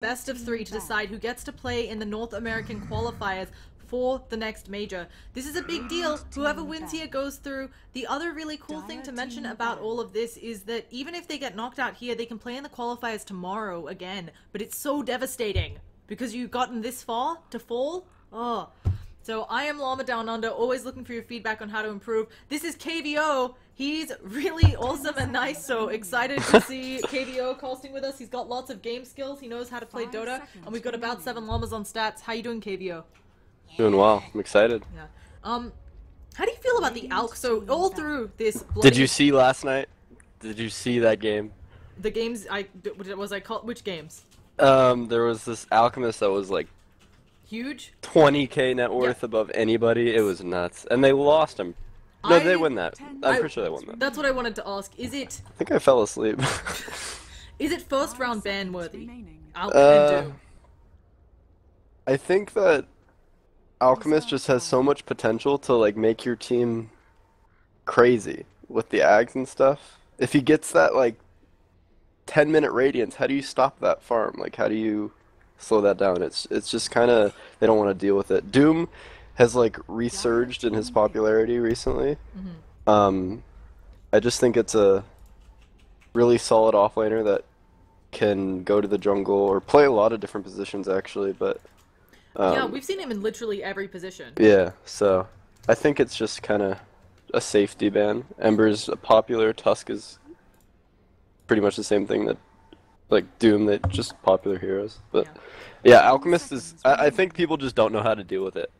best of 3 to decide who gets to play in the North American qualifiers for the next major. This is a big deal. Whoever wins here goes through. The other really cool thing to mention about all of this is that even if they get knocked out here, they can play in the qualifiers tomorrow again. But it's so devastating because you've gotten this far to fall. Oh. So I am Llama Down Under, always looking for your feedback on how to improve. This is KVO. He's really awesome and nice, so excited to see KVO casting with us. He's got lots of game skills. He knows how to play Dota, and we've got about 7 llamas on stats. How you doing, KVO? Doing well. I'm excited. Yeah. How do you feel about the Alk? So all through this bloody... Did you see last night? Did you see that game? The games which games? There was this Alchemist that was like huge? 20k net worth above anybody. It was nuts. And they lost him. No, they win that. I'm pretty sure they won that. That's what I wanted to ask. Is it... I think I fell asleep. Is it first round ban worthy? Alk and Doom. I think that Alchemist just has so much potential to like make your team crazy with the ags and stuff. If he gets that like 10-minute radiance, how do you stop that farm? Like how do you slow that down? It's just kind of, they don't want to deal with it. Doom has like resurged in his popularity recently. I just think it's a really solid offlaner that can go to the jungle or play a lot of different positions actually, but yeah, we've seen him in literally every position. Yeah, so I think it's just kind of a safety ban. Ember's popular, Tusk is pretty much the same thing that like Doom, they just popular heroes. But yeah, Alchemist is, I think people just don't know how to deal with it.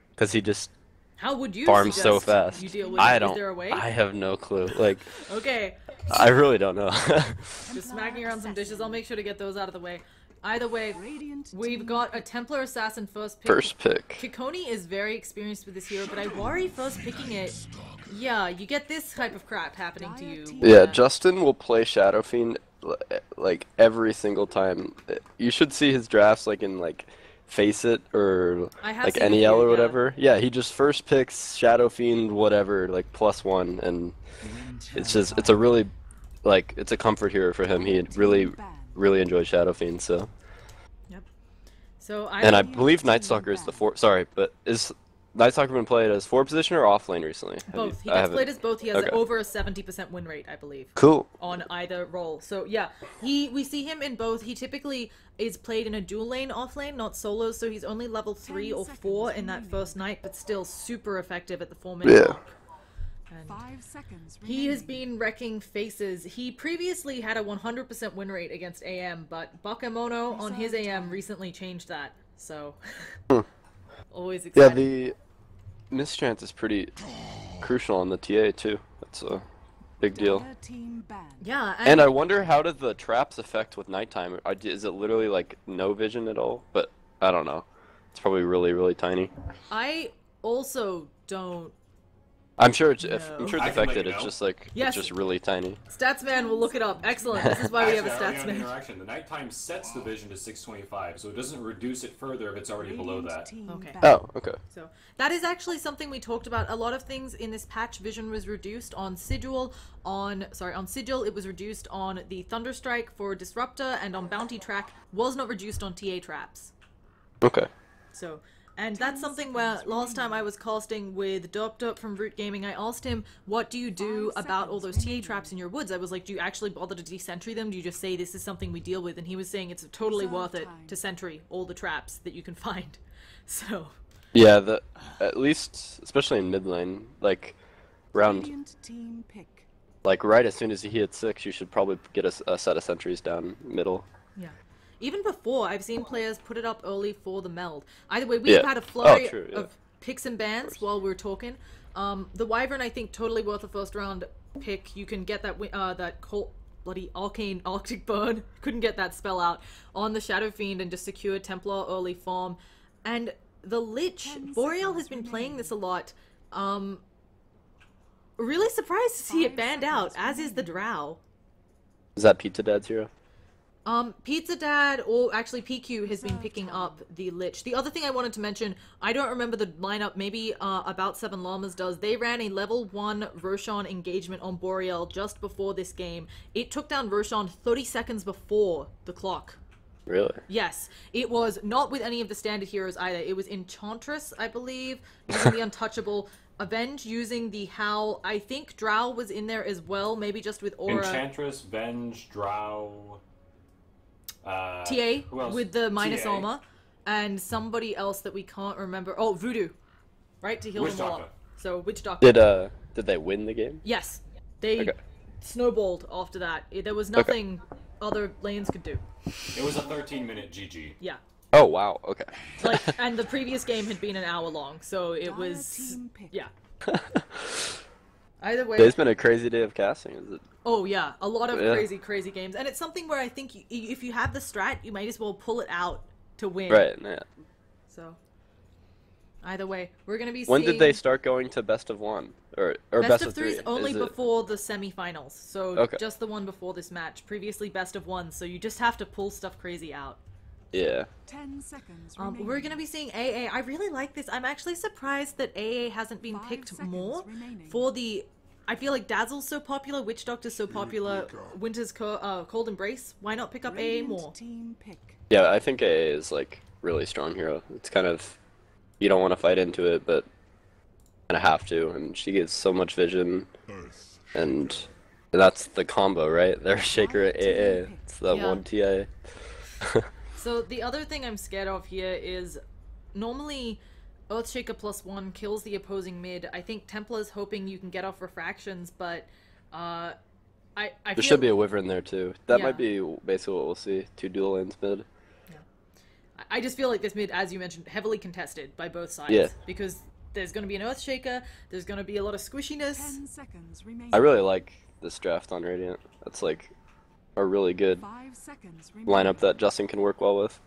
Because he just farms so fast. You deal with I it? don't. Is there a way? I have no clue. Like, okay. I really don't know. Just smacking around some dishes. I'll make sure to get those out of the way. Either way, we've got a Templar Assassin first pick. First pick. Kikoni is very experienced with this hero, but I worry first picking it. Yeah, you get this type of crap happening to you. Yeah, Justin will play Shadow Fiend like every single time. You should see his drafts like in like Face It or like NEL or whatever. Yeah, he just first picks Shadow Fiend whatever like +1, and it's just, it's a really like, it's a comfort hero for him. He really enjoys Shadow Fiend, so. Yep. So I believe Night Stalker is the 4. Sorry, but is Night Stalker been played as 4 position or off lane recently? Both. He gets played as both. He has over a 70% win rate, I believe. Cool. On either role. So yeah, we see him in both. He typically is played in a dual lane off lane, not solos. So he's only level 3 or 4 in that first night, but still super effective at the 4-minute mark. And 5 seconds he has been wrecking faces. He previously had a 100% win rate against AM, but Bakemono on his AM recently changed that. So always exciting. Yeah, the mischance is pretty crucial on the TA too. That's a big deal. Yeah, and I wonder, how do the traps affect with nighttime? Is it literally like no vision at all? But I don't know. It's probably really tiny. I also don't. I'm sure it's affected. It's just like yes. It's just really tiny. Statsman will look it up. Excellent. This is why we have a Statsman. Interaction. The nighttime sets the vision to 625, so it doesn't reduce it further if it's already below that. Okay. Oh, okay. So that is actually something we talked about. A lot of things in this patch, vision was reduced on Sigil. On Sigil, it was reduced on the Thunderstrike for Disruptor, and on Bounty Track was not reduced on TA traps. Okay. So. And that's something where last time I was casting with Derp from Root Gaming, I asked him, what do you do about all those TA traps in your woods? I was like, do you actually bother to de-sentry them? Do you just say this is something we deal with? And he was saying it's totally worth it to sentry all the traps that you can find. So. Yeah, at least, especially in mid lane, like round, like right as soon as he hits 6, you should probably get a set of sentries down middle. Yeah. Even before, I've seen players put it up early for the meld. Either way, we've had a flurry of picks and bans while we were talking. The Wyvern, I think, totally worth a first round pick. You can get that bloody arcane Arctic Burn. Couldn't get that spell out on the Shadow Fiend and just secure Templar early farm. And the Lich, Boreal has been playing this a lot. Really surprised to see it banned out, as is the Drow. Is that Pizza Dad's hero? Pizza Dad, or actually PQ, has been picking up the Lich. The other thing I wanted to mention, I don't remember the lineup, maybe About 7 Llamas does. They ran a level 1 Roshan engagement on Boreal just before this game. It took down Roshan 30 seconds before the clock. Really? Yes, it was not with any of the standard heroes either. It was Enchantress, I believe, using the Untouchable, Avenge using the Howl. I think Drow was in there as well, maybe just with Aura. Enchantress, Venge, Drow. TA Who else? with the minus TA. armor, and somebody else that we can't remember. Oh, Voodoo, right, to heal Witch them all Doctor. up. So Witch Doctor. Did they win the game? Yes, they Okay. snowballed after that. There was nothing other lanes could do. It was a 13-minute GG. Yeah. Oh wow. Okay. Like, and the previous game had been an hour long, so it was, yeah. Either way. Today's been a crazy day of casting. Is it? Oh yeah, a lot of Yeah. crazy games, and it's something where I think if you have the strat, you might as well pull it out to win. Right. Yeah. So, either way, we're gonna be. When seeing did they start going to best of one or best of three? threes only Is it- before the semifinals, so Okay. just the one before this match. Previously, best of one, so you just have to pull stuff crazy out. Yeah. 10 seconds We're gonna be seeing AA. I really like this. I'm actually surprised that AA hasn't been 5 picked seconds more remaining. for the. I feel like Dazzle's so popular, Witch Doctor's so popular, Winter's Cold Embrace. Why not pick up AA more? Team pick. Yeah. I think AA is like really strong hero. It's kind of you don't want to fight into it, but kind of have to. And she gets so much vision, and that's the combo, right? They're Shaker at AA. It's that Yeah. one TA. So the other thing I'm scared of here is normally Earthshaker +1 kills the opposing mid. I think Templa's hoping you can get off refractions, but I There feel should be a Wyvern there too. That Yeah. might be basically what we'll see. 2 dual lanes mid. I just feel like this mid, as you mentioned, heavily contested by both sides. Yeah. Because there's going to be an Earthshaker, there's going to be a lot of squishiness. 10 seconds remaining. I really like this draft on Radiant. That's like a really good 5 seconds remaining. lineup that Justin can work well with.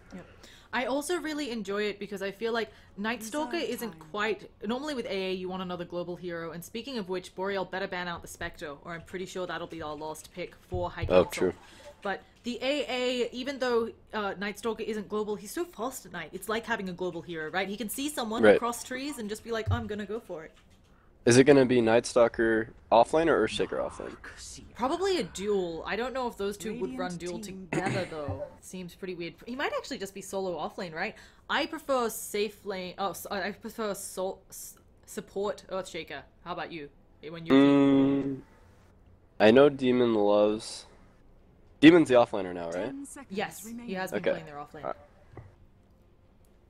I also really enjoy it because I feel like Nightstalker isn't quite... Normally with AA you want another global hero, and speaking of which, Boreal better ban out the Spectre, or I'm pretty sure that'll be our last pick for High Council. Oh, true. But the AA, even though Nightstalker isn't global, he's so fast at night. It's like having a global hero, right? He can see someone Right. across trees and just be like, I'm gonna go for it. Is it going to be Nightstalker offlane or Earthshaker offlane? Probably a duel. I don't know if those two would Radiant run duel team together, though. Seems pretty weird. He might actually just be solo offlane, right? I prefer safe lane... Oh, I prefer support Earthshaker. How about you? When you're... I know Demon loves... Demon's the offlaner now, right? 10 seconds Yes, remaining. he has been Okay. playing their offlane.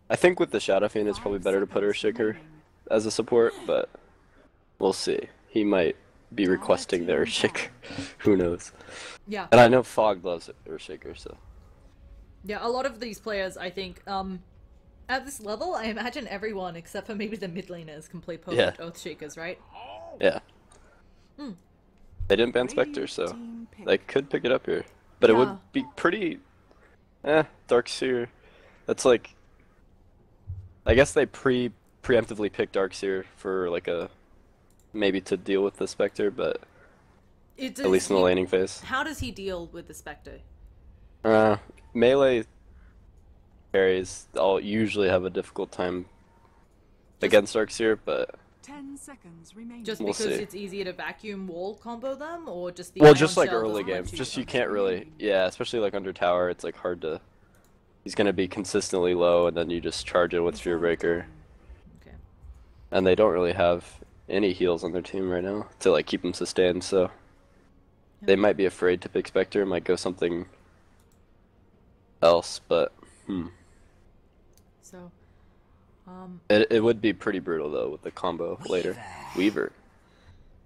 I think with the Shadow Fiend it's probably 5 better to put seconds Earthshaker remaining. as a support, but we'll see. He might be requesting the Earthshaker. Who knows? Yeah. And I know Fog loves Earthshaker, so... Yeah, a lot of these players, I think, at this level, I imagine everyone, except for maybe the mid laners, can play potent Yeah. Earthshakers, right? Yeah. They didn't ban Spectre, Radiant so team pick. they could pick it up here. But it Yeah. would be pretty... Darkseer. That's like... I guess they preemptively picked Darkseer for like a... Maybe to deal with the Spectre, but It at least in the laning phase. How does he deal with the Spectre? Melee carries all usually have a difficult time against Darkseer, but 10 seconds remaining. Just We'll because see. it's easier to vacuum wall combo them, or just the well, ion just like shell early doesn't let game, you- just you can't really, yeah, especially like under tower, it's like hard to. He's gonna be consistently low, and then you just charge it with Fear Breaker, Okay. and they don't really have any heals on their team right now to like keep them sustained, so they might be afraid to pick Spectre, might go something else, but So, it would be pretty brutal though with the combo later. Weaver.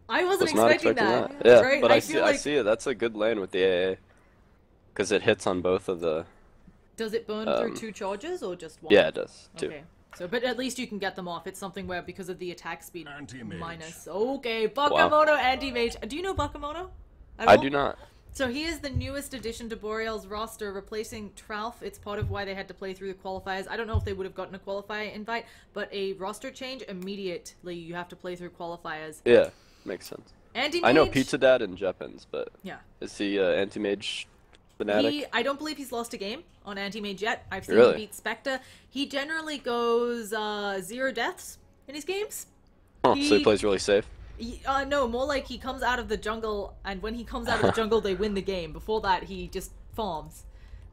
I wasn't Was not expecting expecting that. that. Yeah, right? but I see, feel I like, see it. That's a good lane with the AA, because it hits on both of the. Does it burn through 2 charges or just 1? Yeah, it does too. Okay. So, but at least you can get them off. It's something where because of the attack speed Anti-mage. minus. Okay, Bakamono anti-mage. Do you know Bakamono? At I all? do not. So he is the newest addition to Boreal's roster, replacing Tralf. It's part of why they had to play through the qualifiers. I don't know if they would have gotten a qualifier invite, but a roster change immediately. You have to play through qualifiers. Yeah, makes sense. Anti-mage. I know Pizza Dad and Jeppins, but Yeah. is he anti-mage fanatic? I don't believe he's lost a game on anti-mage yet. I've seen Really? him beat Spectre. He generally goes 0 deaths in his games. So he plays really safe. No, more like he comes out of the jungle, and when he comes out of the jungle, they win the game. Before that, he just farms. So,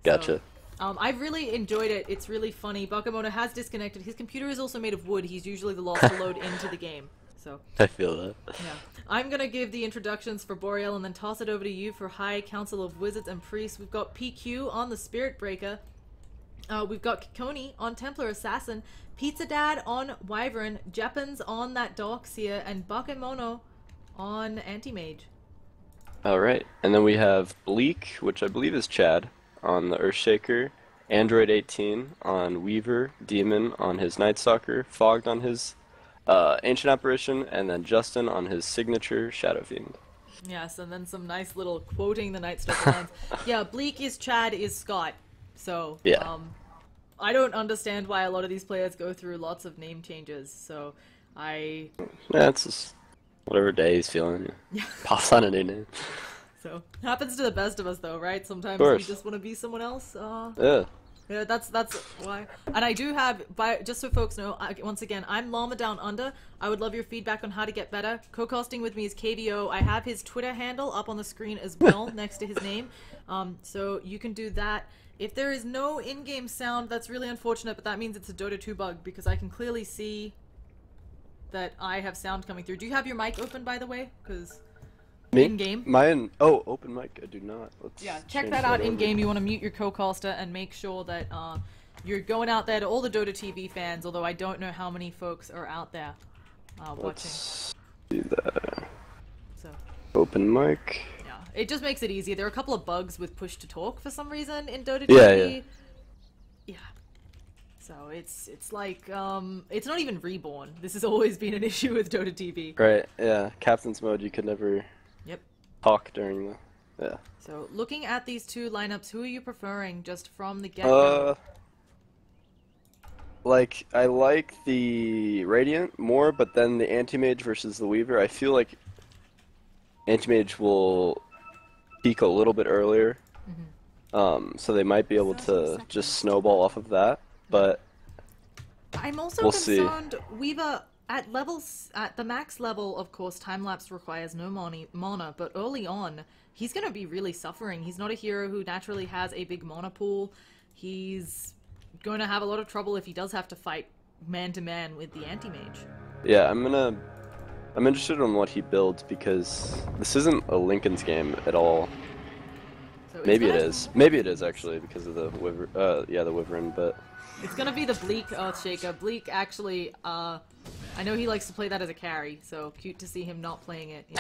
Gotcha. I've really enjoyed it. It's really funny. Bakemono has disconnected. His computer is also made of wood. He's usually the last to load into the game. So I feel that. yeah, I'm gonna give the introductions for Boreal and then toss it over to you for High Council of Wizards and Priests. We've got PQ on the Spirit Breaker. We've got Kikoni on Templar Assassin, Pizza Dad on Wyvern, Jeppens on that Darkseer, and Bakemono on Anti-Mage. Alright, and then we have Bleak, which I believe is Chad, on the Earthshaker, Android 18 on Weaver, Demon on his Night Stalker, Fogged on his Ancient Apparition, and then Justin on his signature Shadow Fiend. Yes, and then some nice little quoting the Night Stalker lines. Yeah, Bleak is Chad is Scott. So, Yeah. I don't understand why a lot of these players go through lots of name changes, so Yeah, it's just whatever day he's feeling. Yeah. Pops on a new name. So, happens to the best of us though, right? Sometimes Of we course. just want to be someone else. Yeah. Yeah, that's why. And I do have, just so folks know, once again, I'm Llama Down Under. I would love your feedback on how to get better. Co-casting with me is KVO. I have his Twitter handle up on the screen as well, next to his name. So you can do that. If there is no in-game sound, that's really unfortunate, but that means it's a Dota 2 bug, because I can clearly see that I have sound coming through. Do you have your mic open, by the way? Because Me? in-game. Mine. Oh, open mic. I do not. Let's Yeah, check change that out over. in game. You want to mute your co-caster and make sure that you're going out there to all the Dota TV fans. Although I don't know how many folks are out there watching. Let's do that. So Open mic. yeah, it just makes it easier. There are a couple of bugs with push to talk for some reason in Dota Yeah, TV. Yeah. So it's like it's not even Reborn. This has always been an issue with Dota TV. Right. Yeah. Captain's mode. You could never Yep. talk during the. Yeah. So looking at these two lineups, who are you preferring just from the get-go? Like, I like the Radiant more, but then the Anti-Mage versus the Weaver, I feel like Anti-Mage will peak a little bit earlier. So they might be able to just snowball off of that, but I'm also we'll see. concerned Weaver at levels at the max level, of course, time lapse requires no mana, but early on, he's gonna be really suffering. He's not a hero who naturally has a big mana pool. He's going to have a lot of trouble if he does have to fight man to man with the anti-mage. yeah, I'm interested in what he builds because this isn't a Lincoln's game at all. So Maybe it gonna- is. Maybe it is actually because of the the Wyvern, but It's gonna be the Bleak Earthshaker. Bleak actually, I know he likes to play that as a carry, so cute to see him not playing it in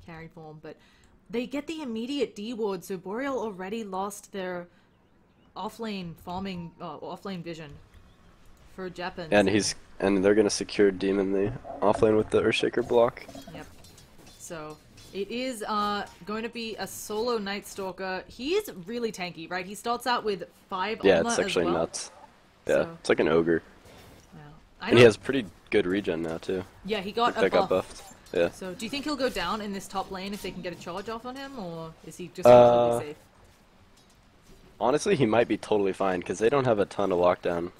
carry form. But they get the immediate D ward, so Boreal already lost their offlane farming, offlane vision for Jeppens. and they're gonna secure Demon the offlane with the Earthshaker block. Yep. So it is going to be a solo Night Stalker. He is really tanky, right? He starts out with 5 Yeah, armor it's actually as well. nuts. Yeah, So- it's like an ogre, Yeah. and he has pretty good regen now too. Yeah, he got a That got buff. buffed. Yeah. So, do you think he'll go down in this top lane if they can get a charge off on him, or is he just completely safe? Honestly, he might be totally fine because they don't have a ton of lockdown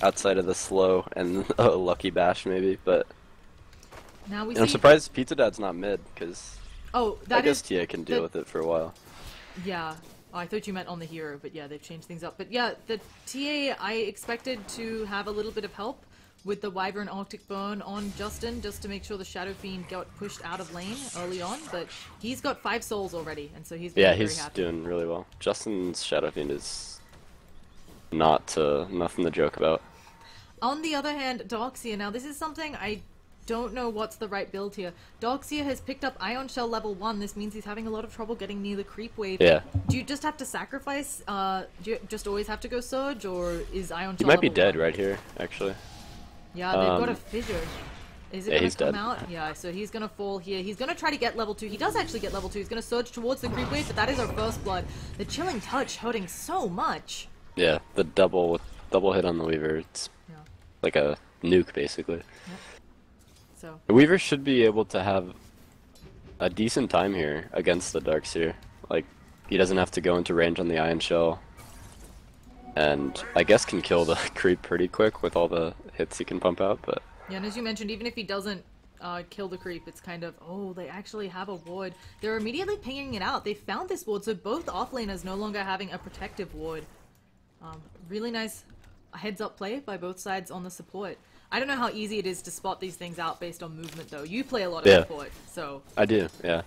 outside of the slow and a lucky bash maybe. But Now we and I'm see. surprised Pizza Dad's not mid because Oh, I that guess is. TA can deal the- with it for a while. Yeah. Oh, I thought you meant on the hero, but yeah, they've changed things up. But yeah, the TA I expected to have a little bit of help with the Wyvern Arctic Burn on Justin, just to make sure the Shadow Fiend got pushed out of lane early on. But he's got 5 souls already, and so he's Yeah, very he's happy. doing really well. Justin's Shadow Fiend is nothing to joke about. On the other hand, Darkseer. Now, this is something I don't know what's the right build here. Darkseer has picked up Ion Shell level 1. This means he's having a lot of trouble getting near the creep wave. Yeah. Do you just have to sacrifice? Do you just always have to go Surge, or is Ion Shell He might be level dead 1? right here, actually. Yeah, they've got a fissure. Is it yeah, gonna he's come dead. out? Yeah, so he's gonna fall here. He's gonna try to get level 2. He does actually get level 2. He's gonna surge towards the creep wave, but that is our first blood. The Chilling Touch hurting so much. Yeah, the double hit on the Weaver. It's Yeah. like a nuke basically. So The Weaver should be able to have a decent time here against the Darkseer. Like, he doesn't have to go into range on the Ion Shell. And I guess can kill the creep pretty quick with all the hits he can pump out, but yeah, and as you mentioned, even if he doesn't kill the creep, it's kind of, oh, they actually have a ward. They're immediately pinging it out. They found this ward, so both offlaners no longer having a protective ward. Really nice heads-up play by both sides on the support. I don't know how easy it is to spot these things out based on movement, though. You play a lot of support, so... I do, yeah.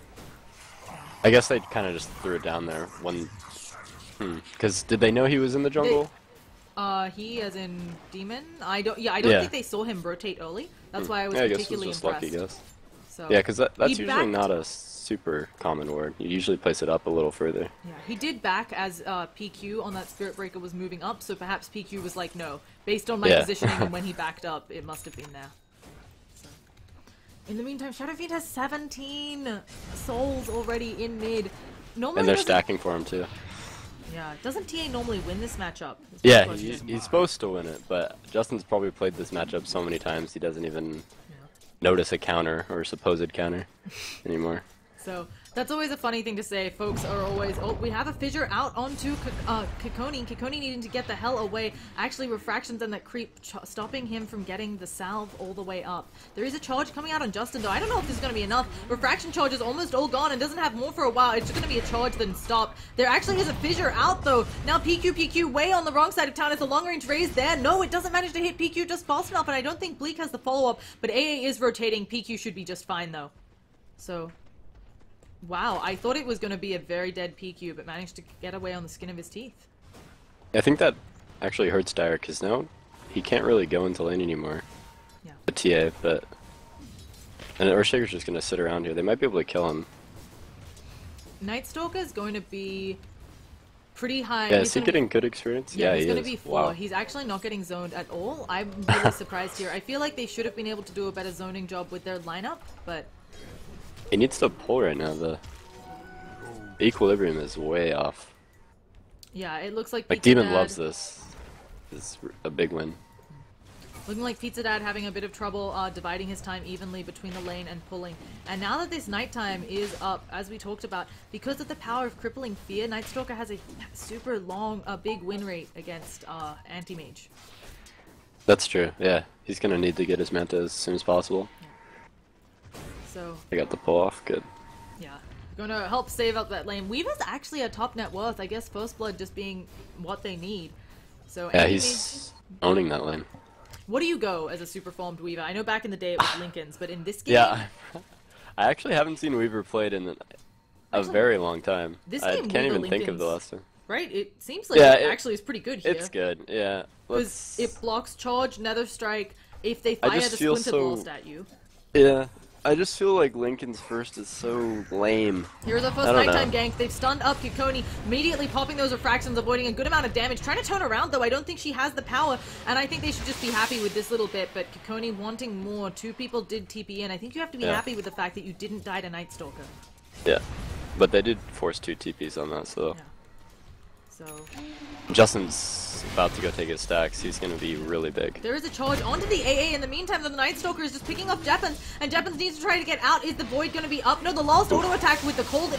I guess they kind of just threw it down there when... Because did they know he was in the jungle? He as in Demon? I don't think they saw him rotate early. That's why I was particularly impressed. Lucky, guess. So, yeah, because that's usually not a super common ward. You usually place it up a little further. Yeah, he did back as PQ on that Spirit Breaker was moving up, so perhaps PQ was like, no, based on my positioning and when he backed up, it must have been there. So. In the meantime, Shadowfiend has 17 souls already in mid. Normally And they're stacking for him too. Yeah, doesn't TA normally win this matchup? Yeah, he's supposed to win it, but Justin's probably played this matchup so many times he doesn't even notice a counter or supposed counter anymore. So that's always a funny thing to say. Folks are always, oh, we have a fissure out onto Kikoni. Kikoni needing to get the hell away. Actually, Refractions and that creep stopping him from getting the salve all the way up. There is a charge coming out on Justin, though. I don't know if this is going to be enough. Refraction charge is almost all gone and doesn't have more for a while. It's just going to be a charge, then stop. There actually is a fissure out, though. Now PQ way on the wrong side of town. It's a long-range raise there. No, it doesn't manage to hit PQ just fast enough, and I don't think Bleak has the follow-up, but AA is rotating. PQ should be just fine, though. So... wow, I thought it was going to be a very dead PQ, but managed to get away on the skin of his teeth. I think that actually hurts Dire, because now he can't really go into lane anymore. Yeah. The TA, but... and Earthshaker's just going to sit around here. They might be able to kill him. Night Stalker is going to be pretty high. Yeah, is he getting good experience? Yeah, he's he going is. to be 4. Wow. He's actually not getting zoned at all. I'm really surprised here. I feel like they should have been able to do a better zoning job with their lineup, but... he needs to pull right now. The equilibrium is way off. yeah, it looks like Like, Pizza Demon Dad, loves this. This is a big win. looking like Pizza Dad having a bit of trouble dividing his time evenly between the lane and pulling. And now that this nighttime is up, as we talked about, because of the power of Crippling Fear, Night Stalker has a super long, big win rate against Anti-Mage. That's true, yeah. He's going to need to get his Manta as soon as possible. So... I got the pull off, good. yeah, gonna help save up that lane. Weaver's actually a top net worth. I guess First Blood just being what they need. So Yeah, he's owning that lane. What do you go as a super formed Weaver? I know back in the day it was Lincoln's, but in this game, Yeah, I actually haven't seen Weaver played in a very long time. This I game, can't Weaver even think of the Lincoln's- last time. right? It seems like Yeah, it it- actually is pretty good here. It's good, yeah. Because Let's... it blocks charge, Nether Strike. If they I fire just the feel Splinter so- Blast at you. yeah, I just feel like Lincoln's first is so lame. Here's our first I don't nighttime know. gank. They've stunned up Kikoni, immediately popping those refractions, avoiding a good amount of damage. Trying to turn around, though. I don't think she has the power, and I think they should just be happy with this little bit. But Kikoni wanting more. 2 people did TP in. I think you have to be happy with the fact that you didn't die to Night Stalker. Yeah, but they did force 2 TPs on that, so... Yeah. So... Justin's about to go take his stacks. He's going to be really big. there is a charge onto the AA. In the meantime, the Night Stalker is just picking off Jeppens, and Jeppens needs to try to get out. Is the Void going to be up? No, the last auto attack with the cold,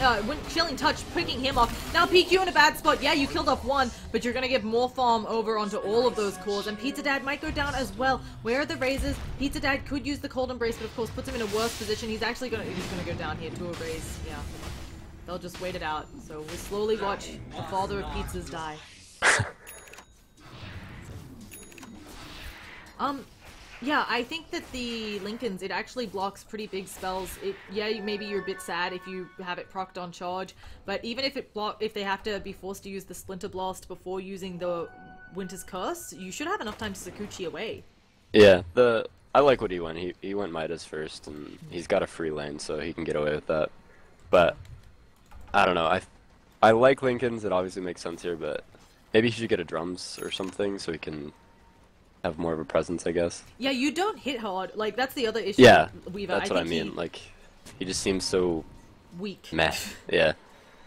chilling touch, picking him off. Now PQ in a bad spot. Yeah, you killed off 1, but you're going to give more farm over onto all of those cores, and Pizza Dad might go down as well. Where are the raises? Pizza Dad could use the cold embrace, but of course puts him in a worse position. He's actually going to go down here to a raise. Yeah, they'll just wait it out. So we'll slowly watch the father of pizzas die. Yeah, I think that the Lincoln's, it actually blocks pretty big spells. Yeah, maybe you're a bit sad if you have it procced on charge, but even if if they have to be forced to use the Splinter Blast before using the Winter's Curse, you should have enough time to Sakuchi away. Yeah, I like what he went. He went Midas first, and he's got a free lane, so he can get away with that. But, I don't know, I like Lincoln's, it obviously makes sense here, but maybe he should get a drums or something so he can have more of a presence, I guess. Yeah, you don't hit hard. Like, that's the other issue Yeah, with Weaver. that's what I mean. Like, he just seems so weak. meh. Yeah.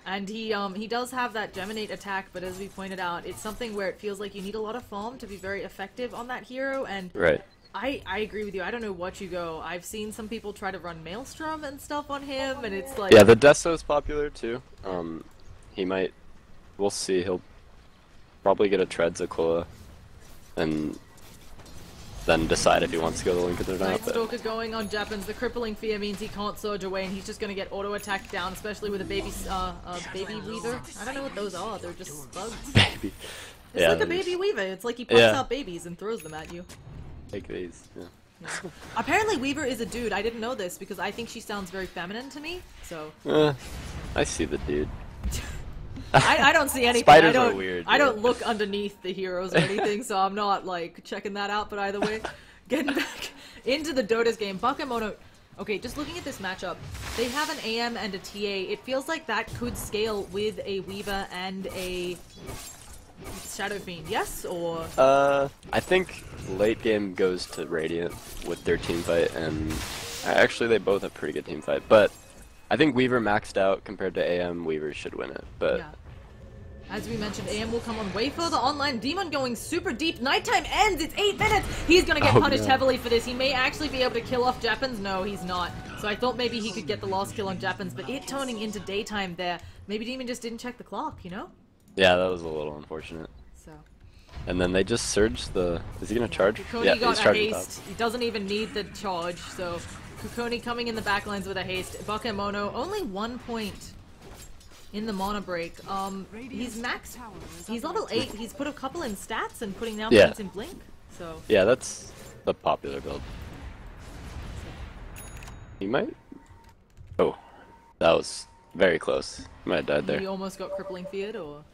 And he does have that Geminate attack, but as we pointed out, it's something where it feels like you need a lot of farm to be very effective on that hero, and Right. I agree with you. I don't know what you go. I've seen some people try to run Maelstrom and stuff on him, and it's like... Yeah, the Deso's popular, too. He might... We'll see. He'll probably get a Treads Aquila, and... then decide if he wants to go the Lincoln or not. Night But Stalker going on Japans. The crippling fear means he can't surge away, and he's just gonna get auto attacked down, especially with a baby weaver. I don't know what those are. They're just bugs. baby. It's Yeah, like a they're baby just weaver. It's like he pops Yeah. out babies and throws them at you. Take these. Yeah. Yeah. Apparently, Weaver is a dude. I didn't know this because I think she sounds very feminine to me. So I see the dude. I don't see anything. Spiders I don't, are weird. I dude. don't look underneath the heroes or anything, so I'm not like checking that out. But either way, getting back into the Dota's game, Bakemono. Okay, just looking at this matchup, they have an AM and a TA. It feels like that could scale with a Weaver and a Shadow Fiend. Yes, or I think late game goes to Radiant with their team fight, and actually they both have pretty good team fight. But I think Weaver maxed out compared to AM. Weaver should win it, but. yeah. As we mentioned, AM will come on way further online. Demon going super deep. Nighttime ends. It's 8 minutes. He's going to get punished no. heavily for this. He may actually be able to kill off Japans. No, he's not. So I thought maybe he could get the last kill on Japans, but it turning into daytime there. Maybe Demon just didn't check the clock, you know? Yeah, that was a little unfortunate. So. And then they just surged the. Is he gonna charge? Kukoni Yeah, got he's a charging top. haste. He doesn't even need the charge. So Kukoni coming in the backlines with a haste. Bakemono only 1 point in the mana break. He's max. He's level 8. He's put a couple in stats and putting down Yeah. points in blink. So Yeah, that's the popular build. He might. Oh, that was very close. He might have died he there. almost got crippling feared, or.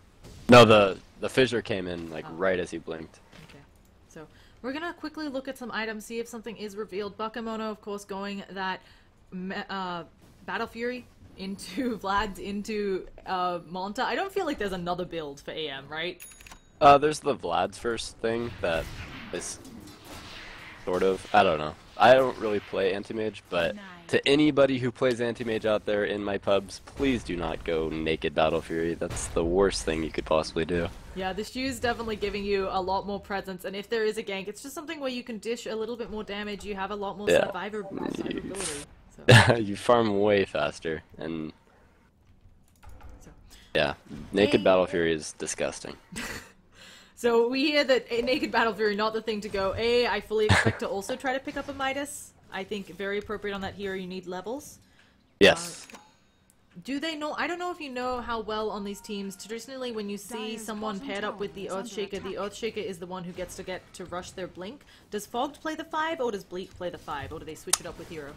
No, the fissure came in like right as he blinked. Okay, so we're gonna quickly look at some items, see if something is revealed. Bakemono, of course, going that Battle Fury into Vlad's into Monta. I don't feel like there's another build for AM, right? There's the Vlad's first thing that is sort of. I don't know. I don't really play anti-mage, but to anybody who plays anti-mage out there in my pubs, please do not go naked Battle Fury. That's the worst thing you could possibly do. Yeah, the shoe's definitely giving you a lot more presence, and if there is a gank, it's just something where you can dish a little bit more damage. You have a lot more Yeah. survivability. So. You farm way faster, and So. yeah, naked Hey. Battle Fury is disgusting. So we hear that a Naked Battle Fury not the thing to go. I fully expect to also try to pick up a Midas. I think very appropriate on that hero. You need levels. Yes. Do they know? I don't know if you know how well on these teams. Traditionally, when you see someone paired up with the Earthshaker is the one who gets to rush their blink. Does Fogged play the 5, or does Bleak play the 5, or do they switch it up with hero?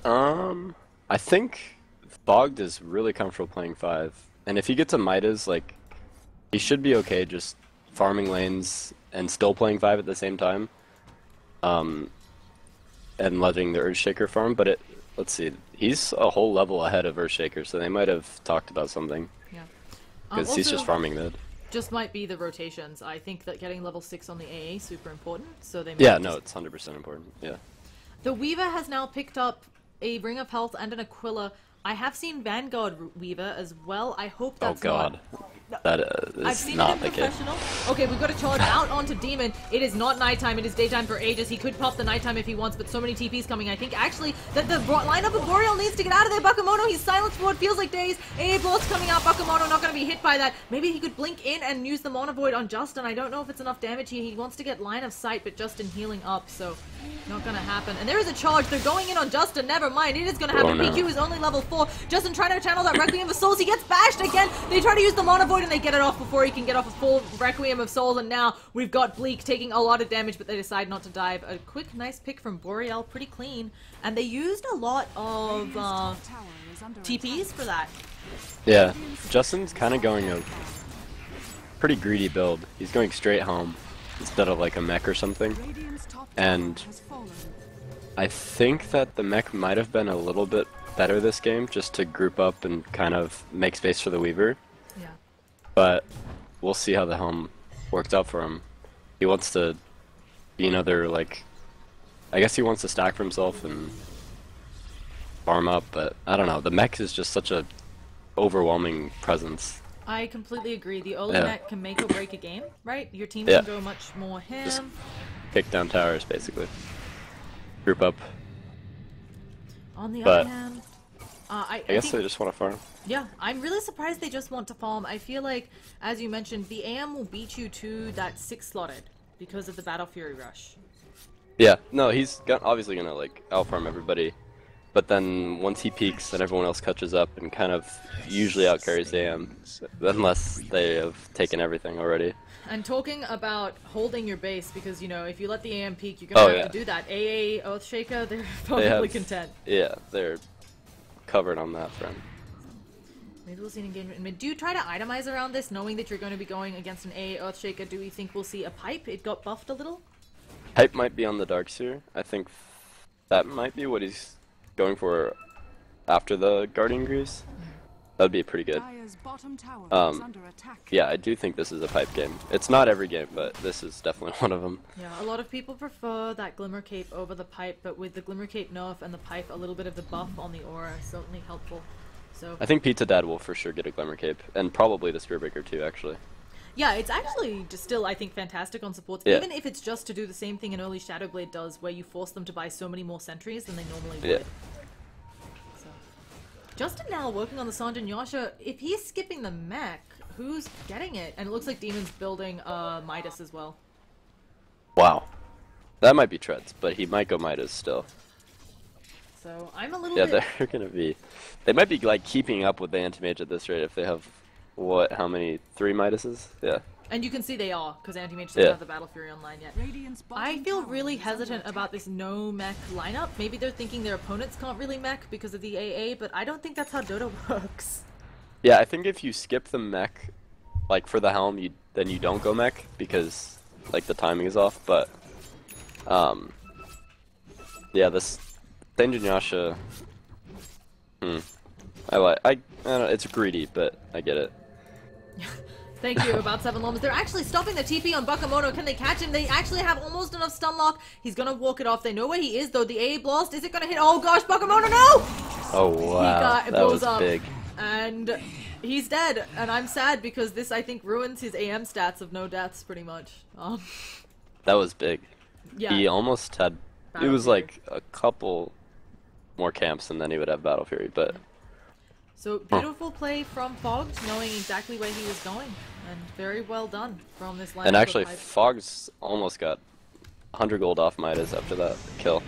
I think Fogged is really comfortable playing 5, and if he gets a Midas, like, he should be okay just farming lanes and still playing 5 at the same time. And letting the Earthshaker farm, but let's see, he's a whole level ahead of Earthshaker, so they might have talked about something, Yeah. because he's Also, just farming mid. just might be the rotations. I think that getting level 6 on the AA is super important. So they. Yeah, might no, just- it's 100% important, yeah. The Weaver has now picked up a Ring of Health and an Aquila. I have seen Vanguard Weaver as well. I hope Oh that's god. not. That I've is seen not it the in case. professional. Okay, we've got to charge out onto Demon. It is not nighttime. It is daytime for ages. He could pop the nighttime if he wants, but so many TPs coming. I think actually that the lineup of Boreal needs to get out of there. Bakemono, he's silenced for what feels like days. AA Blast coming out. Bakemono not going to be hit by that. Maybe he could blink in and use the Mana Void on Justin. I don't know if it's enough damage here. He wants to get line of sight, but Justin healing up, so not going to happen. And there is a charge. They're going in on Justin. Never mind. It is going to happen. Oh, no. PQ is only level 4. Justin trying to channel that Requiem of Souls. He gets bashed again. They try to use the Mana Void and they get it off before he can get off a full Requiem of Souls, and now we've got Bleak taking a lot of damage, but they decide not to dive. A quick, nice pick from Boreal, pretty clean, and they used a lot of TPs for that. Yeah, Justin's kind of going a pretty greedy build. He's going straight home instead of like a mech or something. And I think that the mech might have been a little bit better this game, just to group up and kind of make space for the Weaver. Yeah. But we'll see how the helm worked out for him. He wants to be another, like, I guess he wants to stack for himself and farm up, but I don't know. The mech is just such a overwhelming presence. I completely agree. The early Yeah. mech can make or break a game, right? Your team Yeah. can go much more ham. Just kick down towers, basically. Group up. On the but other hand, I I guess think, they just want to farm. yeah, I'm really surprised they just want to farm. I feel like, as you mentioned, the AM will beat you to that 6 slotted because of the Battle Fury rush. Yeah, no, obviously gonna like outfarm everybody, but then once he peaks, then everyone else catches up and kind of usually outcarries AM, unless they have taken everything already. And talking about holding your base, because, you know, if you let the AM peak, you're Oh, gonna have yeah. to do that. AA, Earthshaker, they're They probably have, content. yeah, they're covered on that front. Maybe we'll see an engagement in mid. Do you try to itemize around this, knowing that you're going to be going against an AA Earthshaker? Do we think we'll see a pipe? It got buffed a little? Hype might be on the Darkseer. I think that might be what he's going for after the Guardian Greaves. That'd be pretty good. Dire's bottom tower is under attack. Yeah, I do think this is a pipe game. It's not every game, but this is definitely one of them. Yeah, a lot of people prefer that Glimmer Cape over the pipe, but with the Glimmer Cape nerf and the pipe, a little bit of the buff on the aura is certainly helpful. So I think Pizza Dad will for sure get a Glimmer Cape, and probably the Spearbreaker too, actually. yeah, it's actually just still, I think, fantastic on supports, Yeah. even if it's just to do the same thing an early Shadowblade does, where you force them to buy so many more sentries than they normally Yeah. would. So. Justin now working on the Sanjin Yasha. If he's skipping the mech, who's getting it? And it looks like Demon's building Midas as well. Wow. That might be Treads, but he might go Midas still. So I'm a little Yeah, bit... they're gonna be... They might be, like, keeping up with the Anti-Mage at this rate if they have, what, how many? 3 Midases? Yeah. And you can see they are, because Anti-Mage doesn't Yeah. have the Battle Fury online yet. Radiant's bottom I feel tower really is under hesitant attack. about this no mech lineup. Maybe they're thinking their opponents can't really mech because of the AA, but I don't think that's how Dota works. Yeah, I think if you skip the mech, like, for the Helm, then you don't go mech, because, like, the timing is off, but... Yeah, this... Sanjin Yasha... I don't know, it's greedy, but I get it. Thank you, about 7 Lomas. They're actually stopping the TP on Bakamoto. Can they catch him? They actually have almost enough stun lock. He's gonna walk it off. They know where he is, though. The AA blast, is it gonna hit? Oh gosh, Bakamoto, no! Oh, wow. That blows was up. big. And he's dead. And I'm sad because this, I think, ruins his AM stats of no deaths, pretty much. That was big. Yeah. He almost had... It Battle was Fury. like a couple more camps and then he would have Battle Fury, but... So, beautiful play from Fogged, knowing exactly where he was going. And very well done from this lineup. And of actually, Pipe. Fogg's almost got 100 gold off Midas after that kill.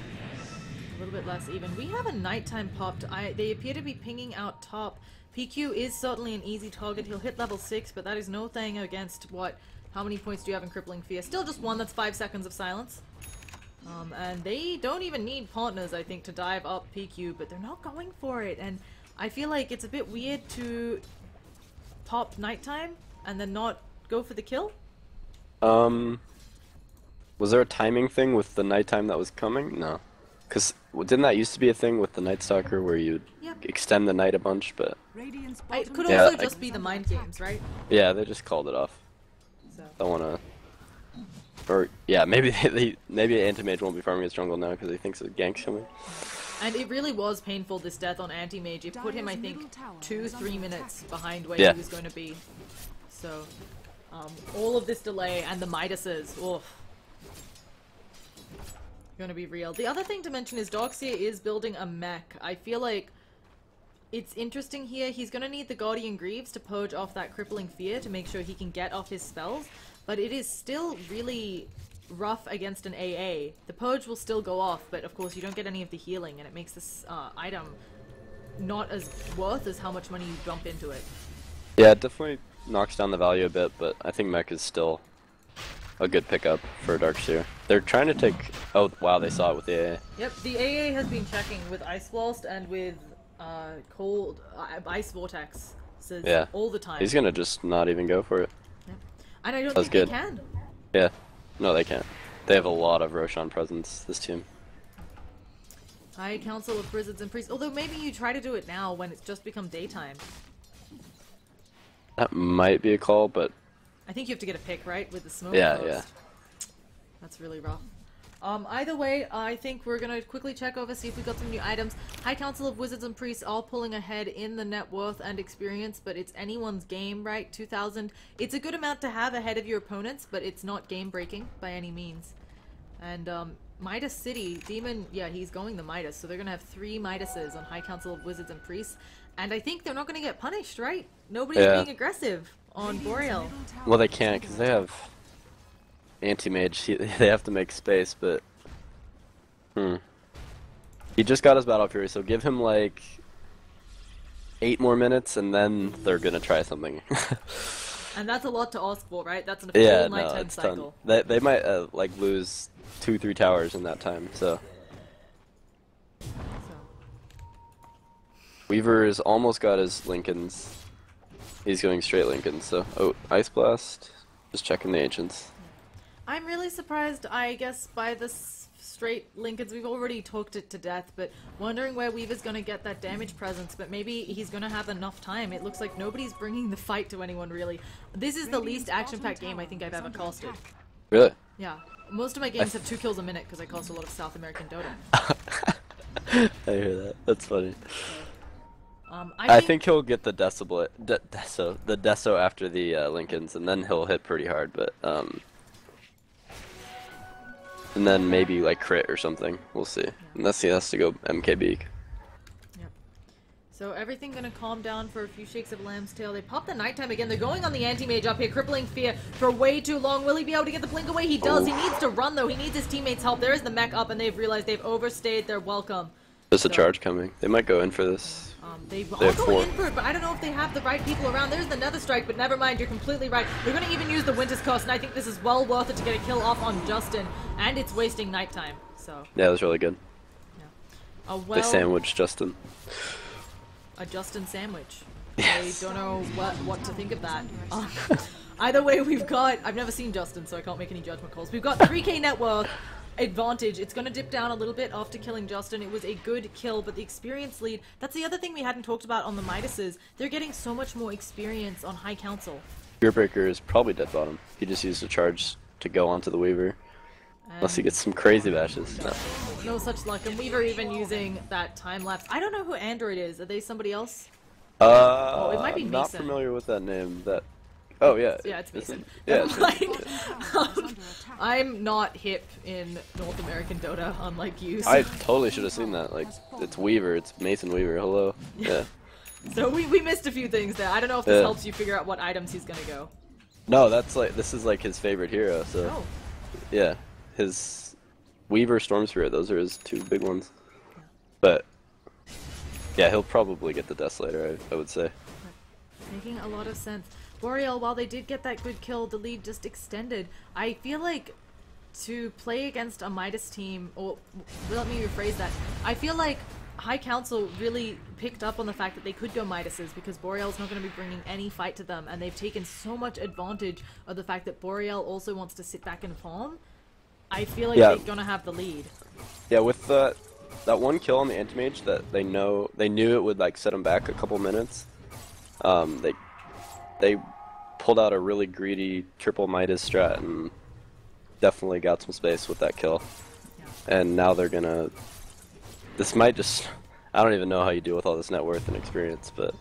A little bit less even. We have a nighttime popped. They appear to be pinging out top. PQ is certainly an easy target. He'll hit level 6, but that is no thing against what... How many points do you have in Crippling Fear? Still just one, that's 5 seconds of silence. And they don't even need partners, I think, to dive up PQ, but they're not going for it. And I feel like it's a bit weird to pop nighttime and then not go for the kill. Was there a timing thing with the nighttime that was coming? No. Because didn't that used to be a thing with the Night Stalker where you'd Yep. extend the night a bunch, but... Radiant's It bottom could tower also Yeah, just be the mind games, right? Yeah, they just called it off. So. Don't wanna... Or, yeah, maybe maybe Anti-Mage won't be farming his jungle now because he thinks a gank's coming. And it really was painful, this death on Anti-Mage. It put him, I think, Dire's middle tower 2-3 is under minutes attack. behind where Yeah. he was going to be. So, all of this delay and the Midases, oof. Gonna be real. The other thing to mention is Darkseer is building a mech. I feel like it's interesting here. He's gonna need the Guardian Greaves to purge off that Crippling Fear to make sure he can get off his spells, but it is still really rough against an AA. The purge will still go off, but of course you don't get any of the healing, and it makes this item not as worth as how much money you dump into it. Yeah, it definitely knocks down the value a bit, but I think Mech is still a good pickup for Darkseer. They're trying to take... Oh, wow, they saw it with the AA. Yep, the AA has been checking with Ice Blast and with cold Ice Vortex Yeah. all the time. He's gonna just not even go for it. Yep. And I don't That's think good. they can. Yeah. No, they can't. They have a lot of Roshan presence, this team. High Council of Wizards and Priests. Although maybe you try to do it now when it's just become daytime. That might be a call, but I think you have to get a pick, right? With the smoke yeah, first. yeah. That's really rough. Either way, I think we're gonna quickly check over, see if we got some new items. High Council of Wizards and Priests all pulling ahead in the net worth and experience, but it's anyone's game, right? 2,000. It's a good amount to have ahead of your opponents, but it's not game breaking by any means. And Midas City, Demon, yeah, he's going the Midas, so they're gonna have 3 Midases on High Council of Wizards and Priests. And I think they're not gonna get punished, right? Nobody's Yeah. being aggressive on Boreal. Middle tower Well, they is can't under because they attack. have Anti-Mage. They have to make space, but Hmm. He just got his Battle Fury, so give him like 8 more minutes, and then they're gonna try something. And that's a lot to ask for, right? That's a full Yeah, no, nighttime it's cycle. done. They might like lose 2-3 towers in that time. So So, Weaver has almost got his Lincolns. He's going straight Lincolns. So Ice Blast. Just checking the ancients. I'm really surprised, I guess, by the straight Lincolns. We've already talked it to death, but wondering where Weaver's going to get that damage presence, but maybe he's going to have enough time. It looks like nobody's bringing the fight to anyone, really. This is the least action-packed game I think I've ever costed. Really? Yeah. Most of my games have 2 kills a minute because I cost a lot of South American Dota. I hear that. That's funny. I think he'll get the Deso after the Lincolns, and then he'll hit pretty hard, but and then maybe like crit or something. We'll see. Unless he has to go MKB. Yep. So everything gonna calm down for a few shakes of Lamb's Tail. They pop the nighttime again. They're going on the anti-mage up here. Crippling Fear for way too long. Will he be able to get the blink away? He does. He needs to run though. He needs his teammates' help. There is the mech up, and they've realized they've overstayed their welcome. There's a charge coming. They might go in for this. They They are have going 4. in for it, but I don't know if they have the right people around. There's the Nether Strike, but never mind, you're completely right. They're going to even use the Winter's Curse, and I think this is well worth it to get a kill off on Justin, and it's wasting nighttime, so... Yeah, that was really good. Yeah. They Well, sandwiched Justin. a Justin sandwich. Yes. I don't know what to think of that. Either way, we've got... I've never seen Justin, so I can't make any judgment calls. We've got 3k net worth. Advantage. It's going to dip down a little bit after killing Justin. It was a good kill, but the experience lead, that's the other thing we hadn't talked about on the Midases. They're getting so much more experience on High Council. Fearbreaker is probably dead bottom. He just used a charge to go onto the Weaver. Unless he gets some crazy bashes. No. No such luck, and we were even using that time lapse. I don't know who Android is. Are they somebody else? It might be not Mason. familiar with that name. Oh yeah. Yeah, it's Mason. Yeah. It's Like, I'm not hip in North American Dota, unlike you. So, I totally should have seen that. Like, it's Weaver. It's Mason Weaver. Hello. Yeah. so we missed a few things there. I don't know if this Yeah. helps you figure out what items he's gonna go. No, this is like his favorite hero. So Oh, yeah, his Weaver, Storm Spirit. Those are his 2 big ones. But yeah, he'll probably get the Desolator. I would say. making a lot of sense. Boreal, while they did get that good kill, the lead just extended. I feel like to play against a Midas team, or let me rephrase that, I feel like High Council really picked up on the fact that they could go Midases because Boreal's not going to be bringing any fight to them, and they've taken so much advantage of the fact that Boreal also wants to sit back and farm. I feel like they're going to have the lead. Yeah, with that one kill on the Anti-Mage that they knew it would like set them back a couple minutes. They pulled out a really greedy triple Midas strat and definitely got some space with that kill. Yeah. And now they're gonna... This might just... I don't even know how you deal with all this net worth and experience, but...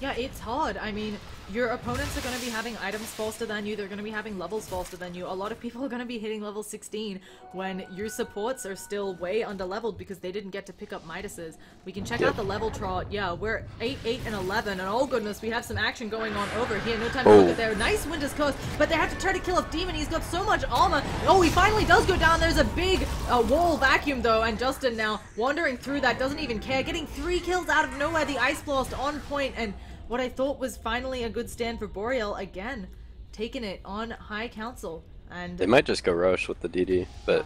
Yeah, it's hard. I mean, your opponents are going to be having items faster than you. They're going to be having levels faster than you. A lot of people are going to be hitting level 16 when your supports are still way under-leveled because they didn't get to pick up Midases. We can check out the level trot. Yeah, we're 8, 8, and 11. And oh goodness, we have some action going on over here. No time to look at there. Nice Winter's Coast, but they have to try to kill off Demon. He's got so much armor. Oh, he finally does go down. There's a big wall vacuum, though. And Justin now wandering through that, doesn't even care. Getting 3 kills out of nowhere. The Ice Blast on point, and what I thought was finally a good stand for Boreal, again, taking it on High Council. And They might just go Roche with the DD, but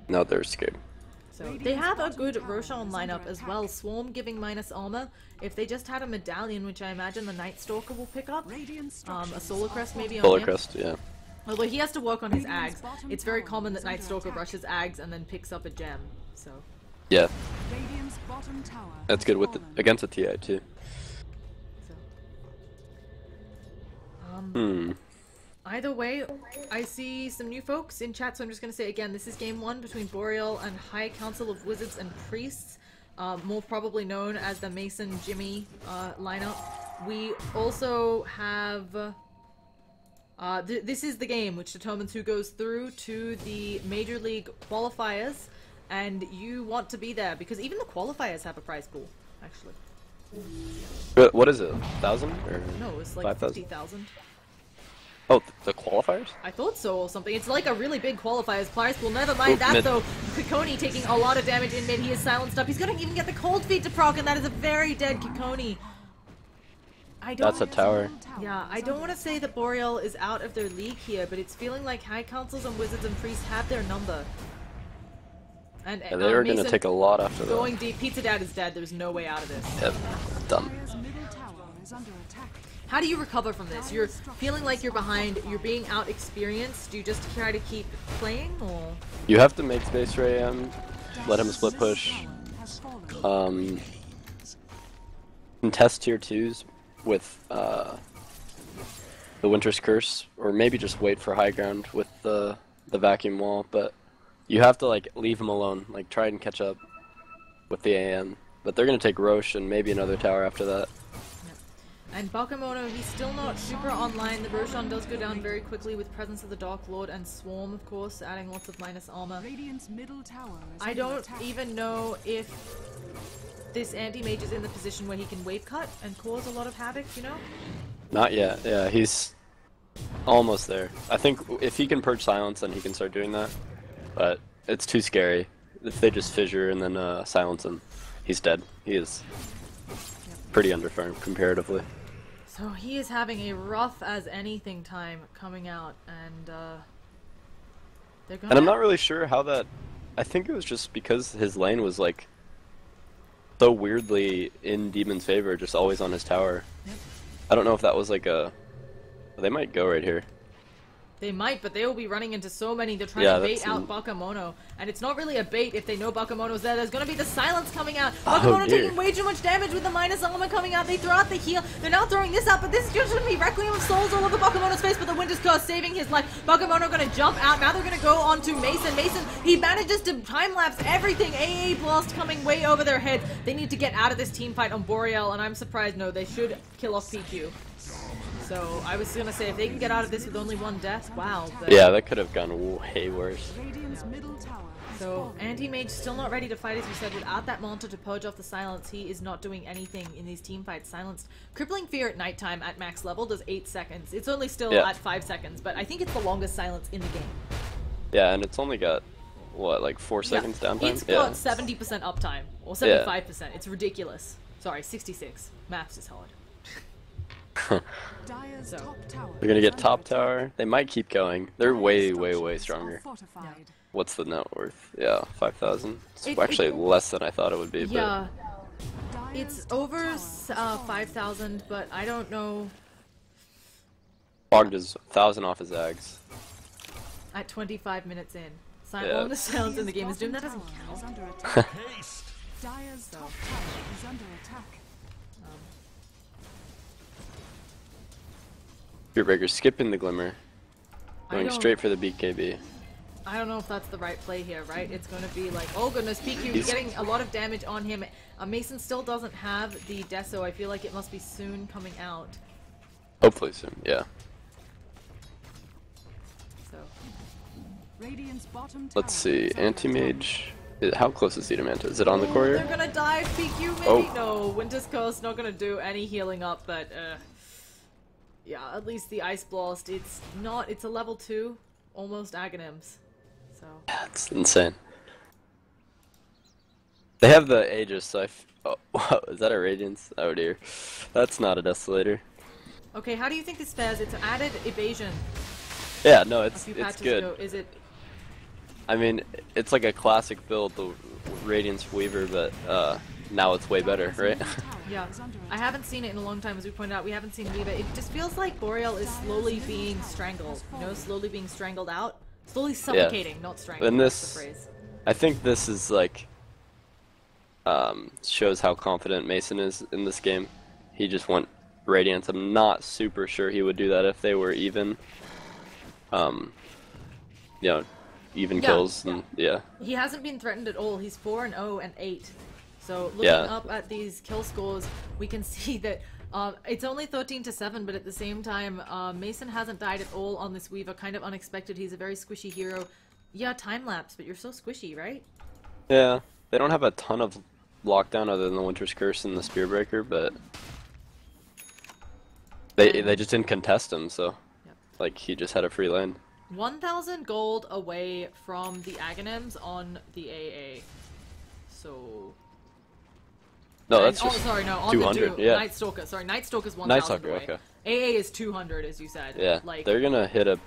no, they're scared. so they have a good Roshan lineup as well. Swarm giving minus armor. If they just had a medallion, which I imagine the Night Stalker will pick up, a Solar Crest maybe on Solar him. Crest, yeah. Although he has to work on his Ags. It's very common that Night Stalker rushes Ags and then picks up a gem. So Yeah. That's good with against a TI too. Either way, I see some new folks in chat, so I'm just going to say again, this is game 1 between Boreal and High Council of Wizards and Priests, more probably known as the Mason Jimmy lineup. We also have... this is the game which determines who goes through to the Major League qualifiers, and you want to be there, because even the qualifiers have a prize pool, actually. What is it? 1,000 or No, it's like 5,000? 50,000. Oh, the qualifiers? I thought so or something. It's like a really big qualifiers. Pliers will never mind that mid. though. Kikoni taking a lot of damage in mid. He is silenced up. He's gonna even get the cold feet to proc, and that is a very dead Kikoni. That's a tower. Yeah, I don't want to say that Boreal is out of their league here, but it's feeling like High Councils and Wizards and Priests have their number. And Yeah, they were going to Mason take a lot after that. going deep. Pizza Dad is dead. There's no way out of this. Yep, done. Dire's middle tower is under attack. How do you recover from this? You're feeling like you're behind. You're being out experienced. Do you just try to keep playing, or? You have to make space for AM, let him split push. Has fallen. Contest tier 2s with the Winter's Curse, or maybe just wait for high ground with the vacuum wall, but you have to like leave him alone, like try and catch up with the AM. But they're gonna take Roche and maybe another tower after that. And Bakemono, he's still not super online. The Roshan does go down very quickly with Presence of the Dark Lord and Swarm, of course, adding lots of minus armor. Radiant's middle tower is I under don't attack. even know if this anti-mage is in the position where he can wave cut and cause a lot of havoc, you know? Not yet, yeah, he's almost there. I think if he can purge silence, then he can start doing that. But it's too scary. If they just fissure and then silence him, he's dead. He is pretty underfarmed comparatively. So he is having a rough as anything time coming out, and they're gonna... And I'm not really sure how that... I think it was just because his lane was like so weirdly in Demon's favor, just always on his tower. Yep. I don't know if that was like a... They might go right here. They might, but they will be running into so many. They're trying Yeah, to bait that's out Bakemono, and it's not really a bait if they know Bakemono's there. There's going to be the silence coming out. Oh, Bakemono dear. taking way too much damage with the minus armor coming out. They throw out the heal. They're now throwing this out, but this is just going to be Requiem of Souls all over Bakemono's face, but the Winter's Curse saving his life. Bakemono going to jump out. Now they're going to go on to Mason. Mason, he manages to time-lapse everything. AA Blast coming way over their heads. They need to get out of this team fight on Boreal, and I'm surprised. No, they should kill off PQ. So I was gonna say if they can get out of this with only one death, wow. But Yeah, that could have gone way worse. Radiant's middle tower has so fallen. anti-mage still not ready to fight, as you said. Without that Manta to purge off the silence, he is not doing anything in these team fights. Silenced. Crippling Fear at nighttime at max level does 8 seconds. It's only still Yeah. at 5 seconds, but I think it's the longest silence in the game. Yeah, and it's only got, what, like 4 seconds downtime? It's got 70% uptime, or 75%. It's ridiculous. Sorry, 66. Maths is hard. Dire's So. top tower They're gonna is get under top attack. tower. They might keep going. They're Dire's way structures stronger. are fortified. What's the net worth? Yeah, 5,000. It's It- actually less than I thought it would be, Yeah, Dire's it's top over tower has fallen. 5,000, but I don't know. but Bog does 1,000 off his Ags. At 25 minutes in. Yeah. Longest silence in the game is Dire's doom. That doesn't bottom tower is count. under attack. Dire's top tower is under attack. Spearbreaker skipping the Glimmer. I Going don't- straight for the BKB. I don't know if that's the right play here, right? It's going to be like, oh goodness, PQ He's- getting a lot of damage on him. Mason still doesn't have the Deso. I feel like it must be soon coming out. Hopefully soon, yeah. So Radiant's bottom tower Let's see, is under Anti-Mage. How close is he to Manta? Is it on the they're courier? gonna die. PQ maybe. Oh. No, Winter's Curse not gonna do any healing up, but yeah, at least the Ice Blast. It's not. It's a level 2, almost Aghanims. So That's insane. They have the Aegis, so oh, wow, is that a Radiance? Oh dear. That's not a Desolator. okay, how do you think this fares? It's added evasion Yeah, no, a it's few patches good. ago. Is it? I mean, it's like a classic build, the Radiance Weaver, but now it's way better, right? Yeah, I haven't seen it in a long time, as we pointed out. We haven't seen Viva. It just feels like Boreal is slowly being strangled. You know, slowly being strangled out, slowly suffocating, not strangled. And That's this- the phrase. I think this is like shows how confident Mason is in this game. He just went Radiance. I'm not super sure he would do that if they were even. You know, even Yeah. kills and yeah. He hasn't been threatened at all. He's 4-0 and 8. So looking Yeah. up at these kill scores, we can see that it's only 13-7, but at the same time, Mason hasn't died at all on this Weaver. Kind of unexpected. He's a very squishy hero. Yeah, time lapse, but you're so squishy, right? Yeah, they don't have a ton of lockdown other than the Winter's Curse and the Spearbreaker, but they just didn't contest him, so. Yep. Like he just had a free lane. 1,000 gold away from the Aghanims on the AA. So... No, that's oh, just sorry, no, on 200. the Yeah. Night Stalker. Sorry, Night Stalker's 1,000 Night Stalker, away. okay. AA is 200, as you said. Yeah, Like, they're gonna hit a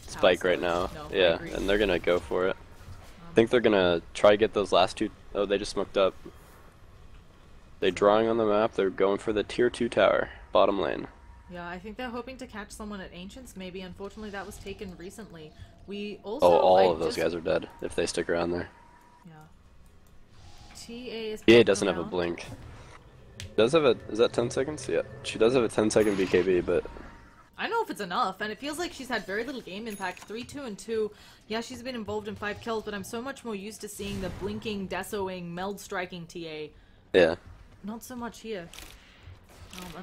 spike right now. No, I Yeah, agree. and they're gonna go for it. I think they're gonna try to get those last two. Oh, they just smoked up. They're drawing on the map. They're going for the tier 2 tower, bottom lane. yeah, I think they're hoping to catch someone at Ancients, maybe. Unfortunately, that was taken recently. We also... Oh, all of those guys are dead if they stick around there. Yeah. TA is... EA doesn't have a around. blink. Does have a... Is that 10 seconds? Yeah. She does have a 10-second BKB, but... I don't know if it's enough, and it feels like she's had very little game impact. 3, 2, and 2. Yeah, she's been involved in 5 kills, but I'm so much more used to seeing the blinking, desoing, meld striking TA. Yeah. Not so much here.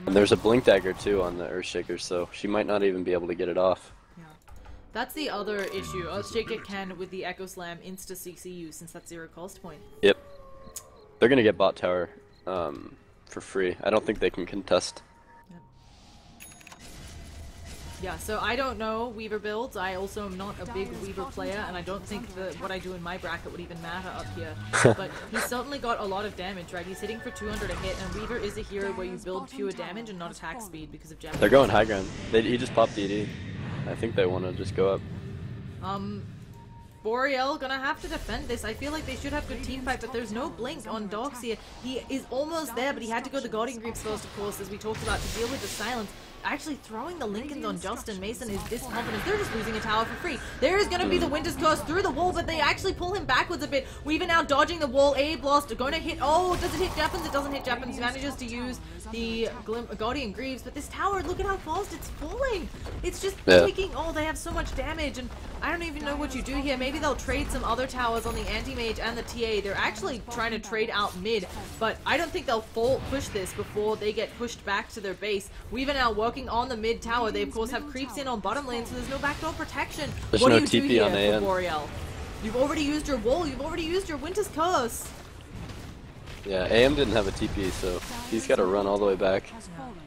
And there's a blink dagger too on the Earthshaker, so she might not even be able to get it off. Yeah. That's the other issue. Earthshaker can, with the Echo Slam, insta-CCU, since that's 0 cost point. Yep. They're gonna get bot tower for free. I don't think they can contest. Yeah, so I don't know Weaver builds. I also am not a big Weaver player, and I don't think that what I do in my bracket would even matter up here. But he's certainly got a lot of damage, right? He's hitting for 200 a hit, and Weaver is a hero where you build pure damage and not attack speed because of Gemini. They're going high ground. He just popped DD. I think they want to just go up. Boreal gonna have to defend this. I feel like they should have good team fight, but there's no blink on Dogs here. He is almost there, but he had to go the Guardian Greaves first, of course, as we talked about, to deal with the silence. Actually throwing the Lincolns on Justin Mason is this confident. They're just losing a tower for free. There is going to be the Winter's Curse through the wall, but they actually pull him backwards a bit. Weaver now dodging the wall. A blast going to hit. Oh, does it hit Jappans? It doesn't hit Jappans. He manages to use the Guardian Greaves, but this tower, look at how fast it's falling. It's just taking. Oh, they have so much damage, and I don't even know what you do here. Maybe they'll trade some other towers on the anti-mage and the TA. They're actually trying to trade out mid, but I don't think they'll push this before they get pushed back to their base. Weaver now working on the mid tower. They of course have creeps in on bottom lane, so there's no backdoor protection. There's what no do you do TP here on for AM. Boreal? You've already used your wall. You've already used your Winter's Curse. Yeah, AM didn't have a TP, so he's got to run all the way back.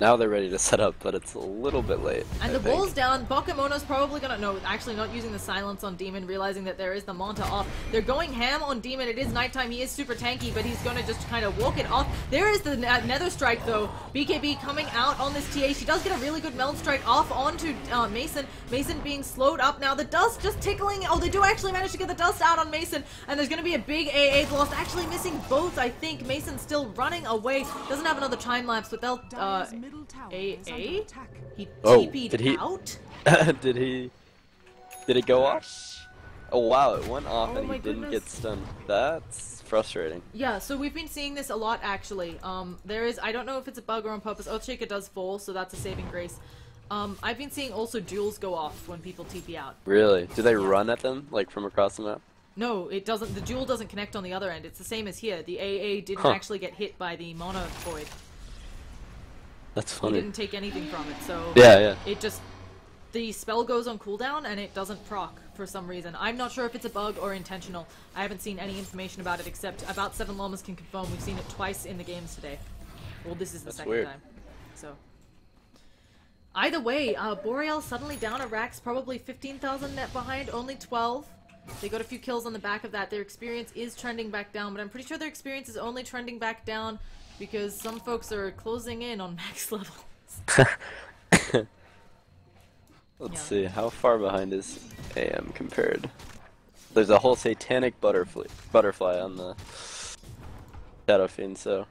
Now they're ready to set up, but it's a little bit late. And the wall's down. Bakemono's probably gonna... No, actually not using the silence on Demon, realizing that there is the Manta off. They're going ham on Demon. It is nighttime. He is super tanky, but he's gonna just kind of walk it off. There is the Nether Strike, though. BKB coming out on this TA. She does get a really good Meld Strike off onto Mason. Mason being slowed up now. The dust just tickling... Oh, they do actually manage to get the dust out on Mason. And there's gonna be a big AA loss. Actually missing both, I think. Mason's still running away. Doesn't have another time lapse, but they'll... AA? He TP'd out? Did it go off? Oh wow, it went off and my he didn't get goodness. stunned. That's frustrating. Yeah, so we've been seeing this a lot actually. There is, I don't know if it's a bug or on purpose. Earthshaker does fall, so that's a saving grace. I've been seeing also duels go off when people TP out. Really? Do they run at them, like from across the map? No, it doesn't. The duel doesn't connect on the other end. It's the same as here. The AA didn't actually get hit by the Mono Void. That's He funny. didn't take anything from it, so Yeah. it just... The spell goes on cooldown and it doesn't proc for some reason. I'm not sure if it's a bug or intentional. I haven't seen any information about it except about 7 Llamas can confirm we've seen it twice in the games today. Well, this is the That's second weird. time. So... Either way, Boreal suddenly down a Rax, probably 15,000 net behind, only 12. They got a few kills on the back of that. Their experience is trending back down, but I'm pretty sure their experience is only trending back down because some folks are closing in on max levels. Let's see, how far behind is AM compared? There's a whole satanic butterfly on the Shadow Fiend, so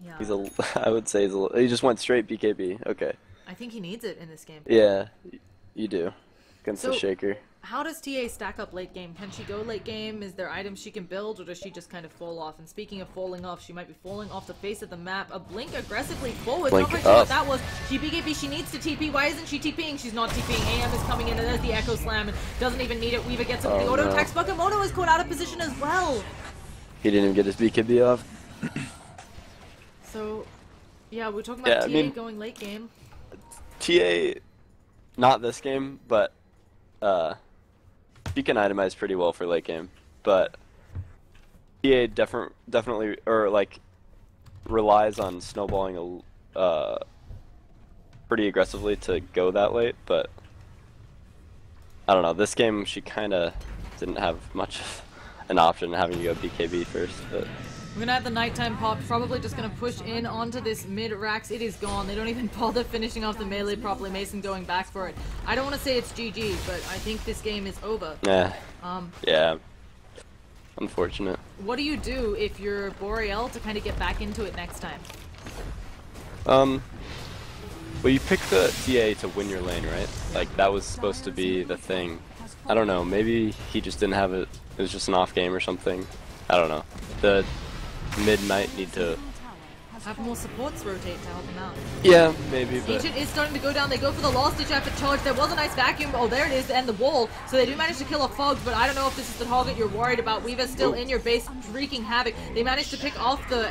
Yeah. he's a. I would say he just went straight BKB. Okay. I think he needs it in this game. Yeah, you do against So- the Shaker. How does TA stack up late game? Can she go late game? Is there items she can build, or does she just kind of fall off? And speaking of falling off, she might be falling off the face of the map. A blink aggressively forward. Blink Not quite sure what up. that was. She BKB, she needs to TP. Why isn't she TPing? She's not TPing. AM is coming in, and there's the Echo Slam, and doesn't even need it. Weaver gets it with the Oh, auto no. attacks. Bakemono is caught out of position as well. He didn't even get his BKB off. So, yeah, we're talking about Yeah, I TA mean- going late game. TA, not this game, but she can itemize pretty well for late game. But TA definitely, or like, relies on snowballing pretty aggressively to go that late, but I don't know. This game, she kind of didn't have much of an option having to go BKB first, but... We're gonna have the nighttime pop, probably just gonna push in onto this mid Rax. It is gone. They don't even bother finishing off the melee properly. Mason going back for it. I don't want to say it's GG, but I think this game is over. Yeah. Yeah. Unfortunate. What do you do if you're Boreal to kind of get back into it next time? Well, you pick the TA to win your lane, right? Like, that was supposed to be the thing. I don't know, maybe he just didn't have it. It was just an off game or something. I don't know. The mid-night need to... Have more supports rotate to help him out. Yeah, maybe, but... Ancient is starting to go down. They go for the last ditch after charge. There was a nice vacuum. Oh, there it is, and the wall. So they do manage to kill a Fog, but I don't know if this is the target you're worried about. Weaver's still in your base, wreaking havoc. They managed to pick off the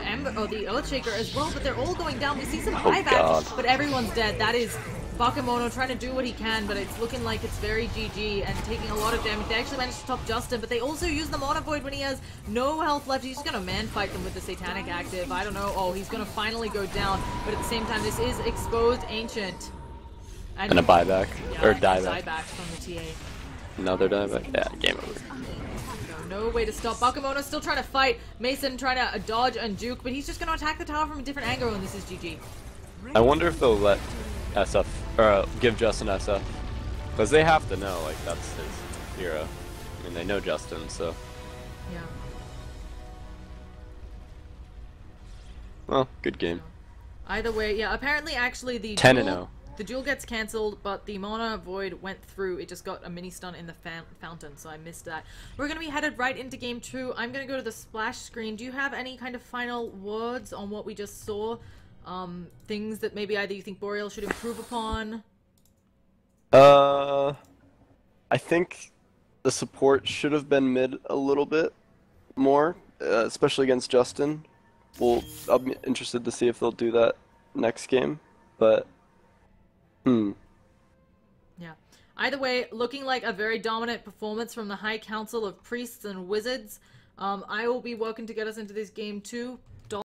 the Earthshaker as well, but they're all going down. We see some buybacks, but everyone's dead. That is Bakemono trying to do what he can, but it's looking like it's very GG and taking a lot of damage. They actually managed to top Justin, but they also use the Mana Void when he has no health left. He's just gonna man fight them with the Satanic active. I don't know. Oh, he's gonna finally go down, but at the same time, this is exposed Ancient. And a buyback, yeah, or and dieback. dieback from the TA. Another dieback? Yeah, game over. No way to stop. Bakemono still trying to fight. Mason trying to dodge and juke, but he's just gonna attack the tower from a different angle, and this is GG. I wonder if they'll let SF, or give Justin SF, because they have to know, like, that's his hero. I mean, they know Justin, so. Yeah. Well, good game. Either way, yeah, apparently actually the 10-0. The duel gets cancelled, but the Mana Void went through. It just got a mini stun in the fountain, so I missed that. We're going to be headed right into game 2. I'm going to go to the splash screen. Do you have any kind of final words on what we just saw? Things that maybe either you think Boreal should improve upon? I think the support should have been mid a little bit more, especially against Justin. I'll be interested to see if they'll do that next game, but yeah. Either way, looking like a very dominant performance from the High Council of Priests and Wizards. I will be working to get us into this game 2.